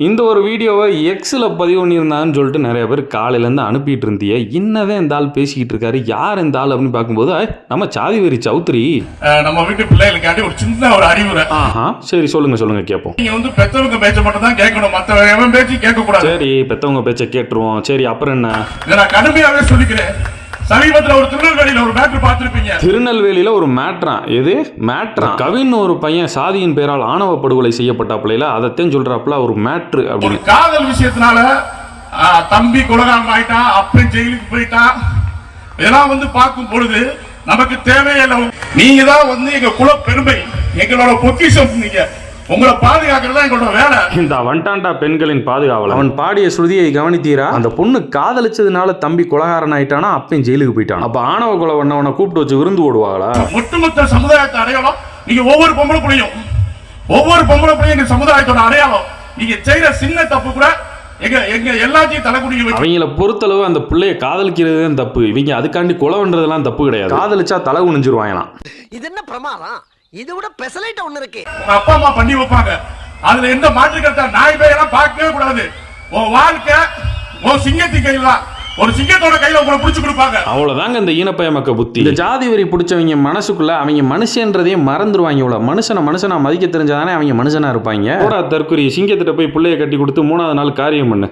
இந்த ஒரு வீடியோவை எக்ஸில் பதிவு பண்ணியிருந்தான்னு சொல்லிட்டு நிறைய பேர் காலையிலேருந்து அனுப்பிட்டு இருந்தீங்க. இன்னதான் இந்த ஆள் பேசிக்கிட்டு இருக்காரு, யார் இந்த ஆள் அப்படின்னு பார்க்கும்போது நம்ம சாதிவேரி சௌத்ரி. நம்ம வீட்டு பிள்ளைகளுக்காண்டி ஒரு சின்ன ஒரு அறிவுரை. சரி சொல்லுங்க கேட்போம். நீங்க வந்து பெத்தவங்க பேச்ச மட்டும் தான் கேட்கணும், மத்த எவன் பேச்சு கேட்க கூடாது. சரி, பெத்தவங்க பேச்ச கேட்டுருவோம். சரி, அப்புறம் என்ன? நான் கடுமையாவே சொல்லிக்கிறேன். சமீபத்தில் ஒரு திருநெல்வேலியில ஒரு மேட்ரு பார்த்திருப்பீங்க. திருநெல்வேலியில ஒரு மேட்ரா? எது மேட்ரா? கவின் ஒரு பையன் சாதியின் பெயரால் ஆணவ படுகொலை செய்யப்பட்டாப்ல, அதைத்தான் சொல்றாப்ல ஒரு மேட்ரு அப்படின்னு. காதல் விஷயத்தினால தம்பி கொலகாரம் ஆயிட்டான், அப்பன் ஜெயிலுக்கு போயிட்டான். இதெல்லாம் வந்து பார்க்கும் பொழுது நமக்கு தேவையில்லை. நீங்க தான் வந்து எங்க குல பெருமை, எங்களோட பொக்கிஷம். நீங்க உங்களை பாதுகாக்கிறதா எங்களோட வேலை. இந்த வண்டாண்டா பெண்களின் பாதுகாவலர் அவன் பாடிய ஸ்ருதியை கவனித்தீரா? அந்த பொண்ணு காதலிச்சதுனால தம்பி கொலகாரன் ஆயிட்டானா, அப்பயும் ஜெயிலுக்கு போயிட்டான். அப்ப ஆணவ கொலை பண்ணவனை கூப்பிட்டு வச்சு விருந்து போடுவாங்களா? ஒட்டுமொத்த சமுதாயத்தை அடையாளம் நீங்க ஒவ்வொரு பொம்பளை புள்ளையும் எங்க சமுதாயத்தோட அடையாளம். நீங்க செய்யற சின்ன தப்பு கூட எங்க எல்லாத்தையும் தலைக்குடிக்க வச்சு. அவங்கள பொறுத்தளவு அந்த பிள்ளைய காதலிக்கிறது தான் தப்பு. இவங்க அதுக்காண்டி கொலை பண்றதெல்லாம் தப்பு கிடையாது. காதலிச்சா தலை குனிஞ்சிருவாங்களாம். இது என்ன பிரமாதம்? இது விட பெசலைட் ஒண்ணு இருக்கு. உங்க அப்பா அம்மா பண்ணி வைப்பாங்க, அதுல எந்த மாற்று கருத்தா நாய் பேயெல்லாம் பார்க்கவே கூடாது. உன் வாழ்க்கை உன் சிங்கத்தின் கையில, ஒரு சிங்கத்தோட கையில உங்களை பிடிச்சு கொடுப்பாங்க. அவ்வளவுதாங்க இந்த ஈனப்பய மக்க புத்தி. இந்த ஜாதி வெறி பிடிச்சவங்க மனசுக்குள்ள அவங்க மனுஷன்றதையே மறந்துடுவாங்க. இவ்வளவு மனுஷனா மதிக்க தெரிஞ்சாதானே அவங்க மனுஷனா இருப்பாங்க. தற்கொலை சிங்கத்திட்ட போய் பிள்ளைய கட்டி கொடுத்து 3வது நாள் காரியம் பண்ணு.